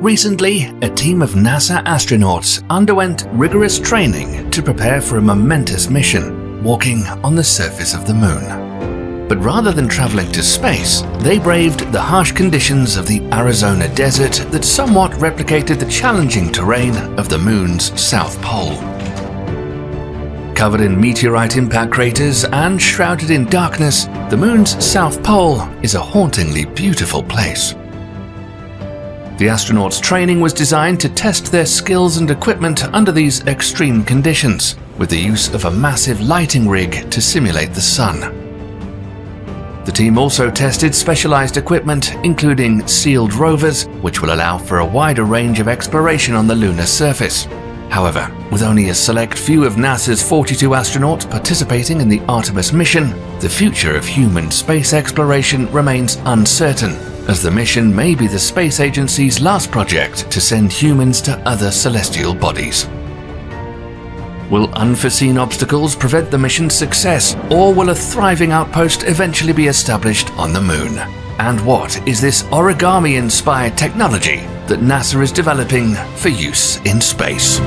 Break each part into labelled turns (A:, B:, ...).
A: Recently, a team of NASA astronauts underwent rigorous training to prepare for a momentous mission, walking on the surface of the Moon. But rather than traveling to space, they braved the harsh conditions of the Arizona desert that somewhat replicated the challenging terrain of the Moon's South Pole. Covered in meteorite impact craters and shrouded in darkness, the Moon's South Pole is a hauntingly beautiful place. The astronauts' training was designed to test their skills and equipment under these extreme conditions, with the use of a massive lighting rig to simulate the sun. The team also tested specialized equipment, including sealed rovers, which will allow for a wider range of exploration on the lunar surface. However, with only a select few of NASA's 42 astronauts participating in the Artemis mission, the future of human space exploration remains uncertain, as the mission may be the space agency's last project to send humans to other celestial bodies. Will unforeseen obstacles prevent the mission's success, or will a thriving outpost eventually be established on the Moon? And what is this origami-inspired technology that NASA is developing for use in space?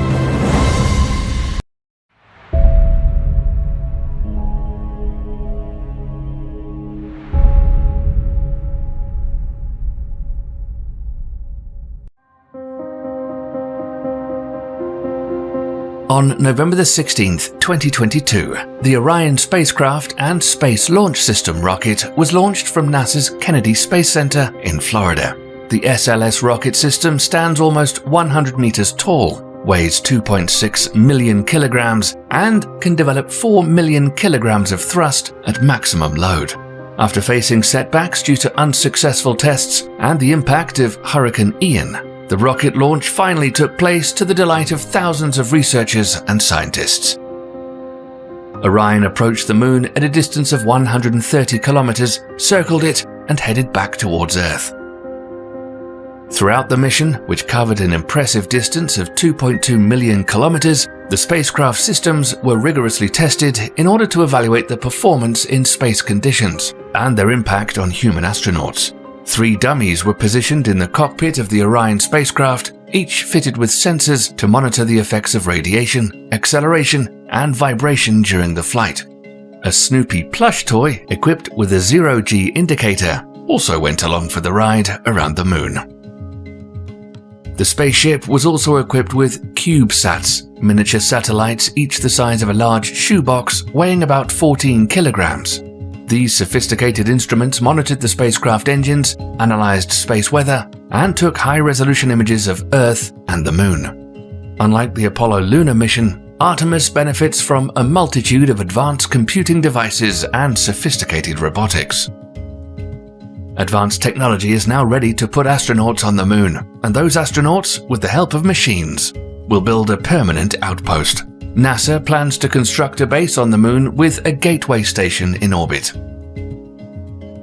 A: On November 16, 2022, the Orion spacecraft and Space Launch System rocket was launched from NASA's Kennedy Space Center in Florida. The SLS rocket system stands almost 100 meters tall, weighs 2.6 million kilograms, and can develop 4 million kilograms of thrust at maximum load. After facing setbacks due to unsuccessful tests and the impact of Hurricane Ian, the rocket launch finally took place to the delight of thousands of researchers and scientists. Orion approached the Moon at a distance of 130 kilometers, circled it, and headed back towards Earth. Throughout the mission, which covered an impressive distance of 2.2 million kilometers, the spacecraft systems were rigorously tested in order to evaluate their performance in space conditions and their impact on human astronauts. 3 dummies were positioned in the cockpit of the Orion spacecraft, each fitted with sensors to monitor the effects of radiation, acceleration, and vibration during the flight. A Snoopy plush toy equipped with a zero-G indicator also went along for the ride around the Moon. The spaceship was also equipped with CubeSats, miniature satellites each the size of a large shoebox weighing about 14 kilograms. These sophisticated instruments monitored the spacecraft engines, analyzed space weather, and took high-resolution images of Earth and the Moon. Unlike the Apollo lunar mission, Artemis benefits from a multitude of advanced computing devices and sophisticated robotics. Advanced technology is now ready to put astronauts on the Moon, and those astronauts, with the help of machines, will build a permanent outpost. NASA plans to construct a base on the Moon with a gateway station in orbit.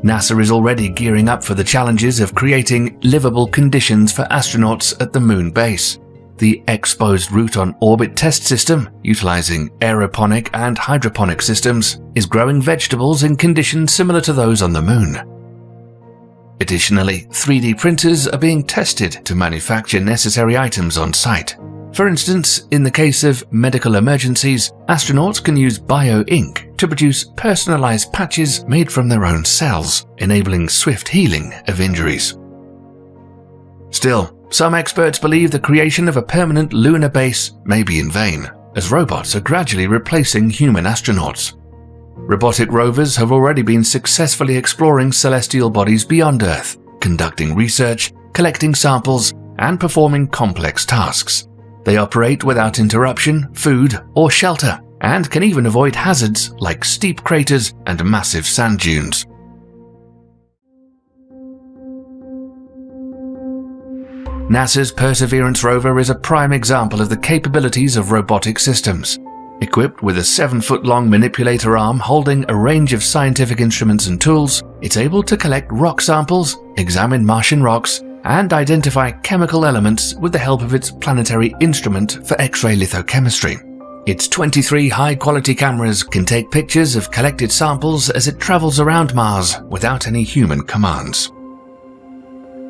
A: NASA is already gearing up for the challenges of creating livable conditions for astronauts at the Moon base. The Exposed Route on Orbit test system, utilizing aeroponic and hydroponic systems, is growing vegetables in conditions similar to those on the Moon. Additionally, 3D printers are being tested to manufacture necessary items on site. For instance, in the case of medical emergencies, astronauts can use bio-ink to produce personalized patches made from their own cells, enabling swift healing of injuries. Still, some experts believe the creation of a permanent lunar base may be in vain, as robots are gradually replacing human astronauts. Robotic rovers have already been successfully exploring celestial bodies beyond Earth, conducting research, collecting samples, and performing complex tasks. They operate without interruption, food, or shelter, and can even avoid hazards like steep craters and massive sand dunes. NASA's Perseverance rover is a prime example of the capabilities of robotic systems. Equipped with a 7-foot-long manipulator arm holding a range of scientific instruments and tools, it's able to collect rock samples, examine Martian rocks, and identify chemical elements with the help of its planetary instrument for X-ray lithochemistry. Its 23 high-quality cameras can take pictures of collected samples as it travels around Mars without any human commands.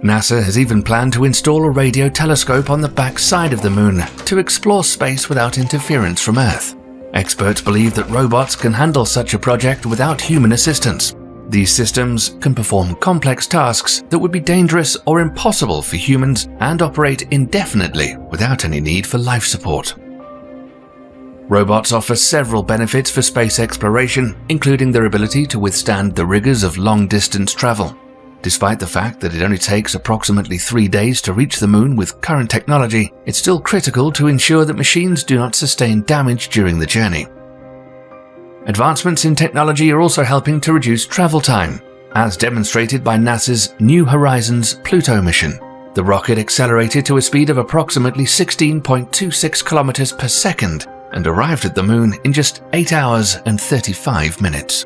A: NASA has even planned to install a radio telescope on the back side of the Moon to explore space without interference from Earth. Experts believe that robots can handle such a project without human assistance. These systems can perform complex tasks that would be dangerous or impossible for humans and operate indefinitely without any need for life support. Robots offer several benefits for space exploration, including their ability to withstand the rigors of long-distance travel. Despite the fact that it only takes approximately 3 days to reach the Moon with current technology, it's still critical to ensure that machines do not sustain damage during the journey. Advancements in technology are also helping to reduce travel time, as demonstrated by NASA's New Horizons Pluto mission. The rocket accelerated to a speed of approximately 16.26 kilometers per second and arrived at the Moon in just 8 hours and 35 minutes.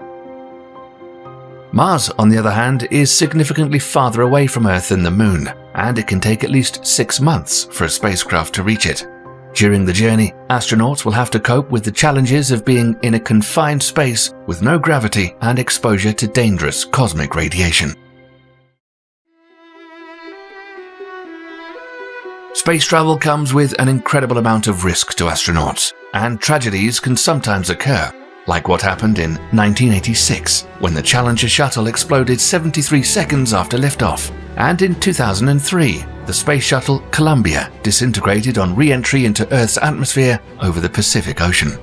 A: Mars, on the other hand, is significantly farther away from Earth than the Moon, and it can take at least 6 months for a spacecraft to reach it. During the journey, astronauts will have to cope with the challenges of being in a confined space with no gravity and exposure to dangerous cosmic radiation. Space travel comes with an incredible amount of risk to astronauts, and tragedies can sometimes occur, like what happened in 1986 when the Challenger shuttle exploded 73 seconds after liftoff, and in 2003 the Space Shuttle Columbia disintegrated on re-entry into Earth's atmosphere over the Pacific Ocean.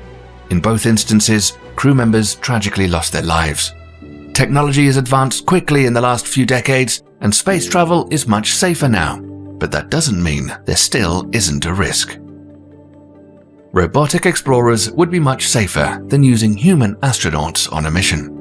A: In both instances, crew members tragically lost their lives. Technology has advanced quickly in the last few decades, and space travel is much safer now, but that doesn't mean there still isn't a risk. Robotic explorers would be much safer than using human astronauts on a mission.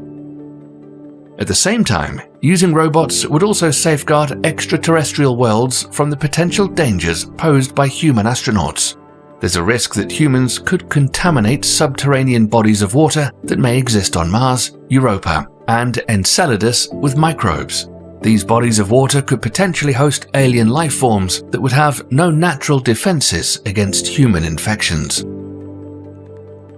A: At the same time, using robots would also safeguard extraterrestrial worlds from the potential dangers posed by human astronauts. There's a risk that humans could contaminate subterranean bodies of water that may exist on Mars, Europa, and Enceladus with microbes. These bodies of water could potentially host alien life forms that would have no natural defenses against human infections.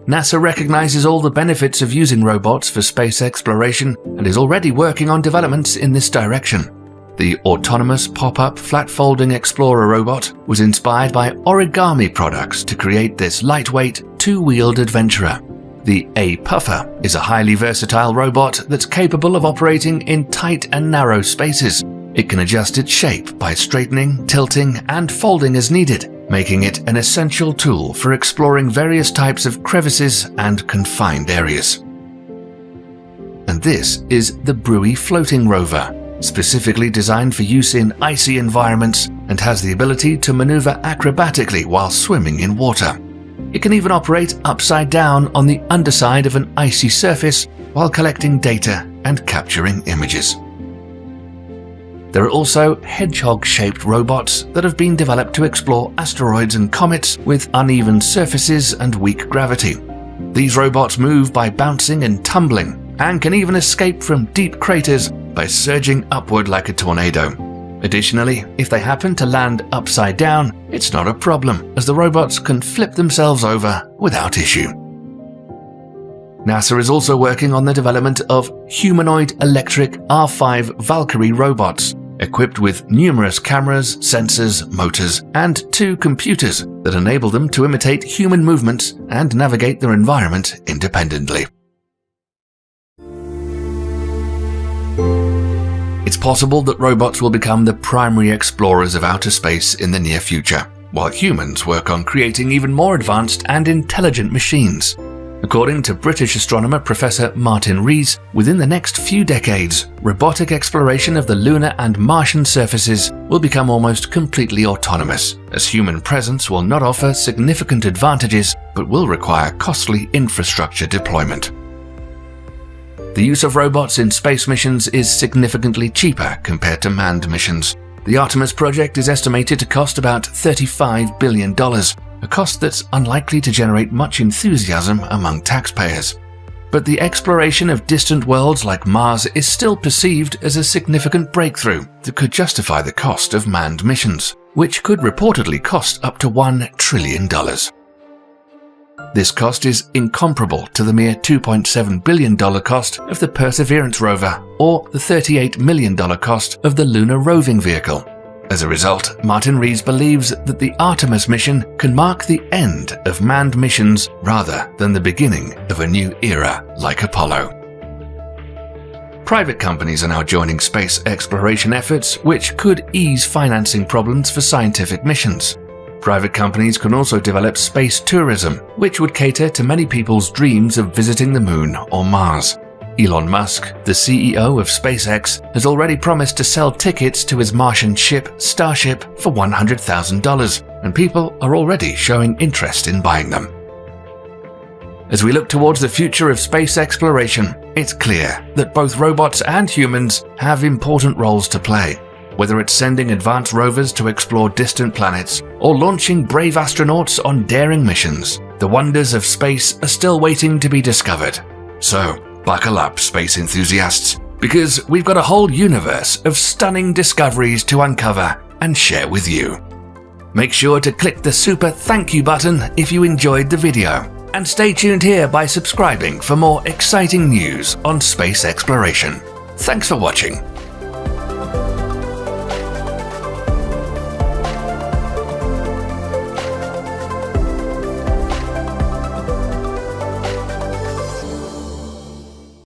A: NASA recognizes all the benefits of using robots for space exploration and is already working on developments in this direction. The autonomous pop-up flat-folding Explorer robot was inspired by origami products to create this lightweight, two-wheeled adventurer. The A-Puffer is a highly versatile robot that's capable of operating in tight and narrow spaces. It can adjust its shape by straightening, tilting, and folding as needed, making it an essential tool for exploring various types of crevices and confined areas. And this is the Brewy Floating Rover, specifically designed for use in icy environments and has the ability to maneuver acrobatically while swimming in water. It can even operate upside down on the underside of an icy surface while collecting data and capturing images. There are also hedgehog-shaped robots that have been developed to explore asteroids and comets with uneven surfaces and weak gravity. These robots move by bouncing and tumbling, and can even escape from deep craters by surging upward like a tornado. Additionally, if they happen to land upside down, it's not a problem, as the robots can flip themselves over without issue. NASA is also working on the development of humanoid electric R5 Valkyrie robots, equipped with numerous cameras, sensors, motors, and 2 computers that enable them to imitate human movements and navigate their environment independently. It's possible that robots will become the primary explorers of outer space in the near future, while humans work on creating even more advanced and intelligent machines. According to British astronomer Professor Martin Rees, within the next few decades, robotic exploration of the lunar and Martian surfaces will become almost completely autonomous, as human presence will not offer significant advantages but will require costly infrastructure deployment. The use of robots in space missions is significantly cheaper compared to manned missions. The Artemis project is estimated to cost about $35 billion, a cost that's unlikely to generate much enthusiasm among taxpayers. But the exploration of distant worlds like Mars is still perceived as a significant breakthrough that could justify the cost of manned missions, which could reportedly cost up to $1 trillion. This cost is incomparable to the mere $2.7 billion cost of the Perseverance rover or the $38 million cost of the lunar roving vehicle. As a result, Martin Rees believes that the Artemis mission can mark the end of manned missions rather than the beginning of a new era like Apollo. Private companies are now joining space exploration efforts, which could ease financing problems for scientific missions. Private companies can also develop space tourism, which would cater to many people's dreams of visiting the Moon or Mars. Elon Musk, the CEO of SpaceX, has already promised to sell tickets to his Martian ship, Starship, for $100,000, and people are already showing interest in buying them. As we look towards the future of space exploration, it's clear that both robots and humans have important roles to play. Whether it's sending advanced rovers to explore distant planets or launching brave astronauts on daring missions, the wonders of space are still waiting to be discovered. So, buckle up, space enthusiasts, because we've got a whole universe of stunning discoveries to uncover and share with you. Make sure to click the super thank you button if you enjoyed the video, and stay tuned here by subscribing for more exciting news on space exploration. Thanks for watching.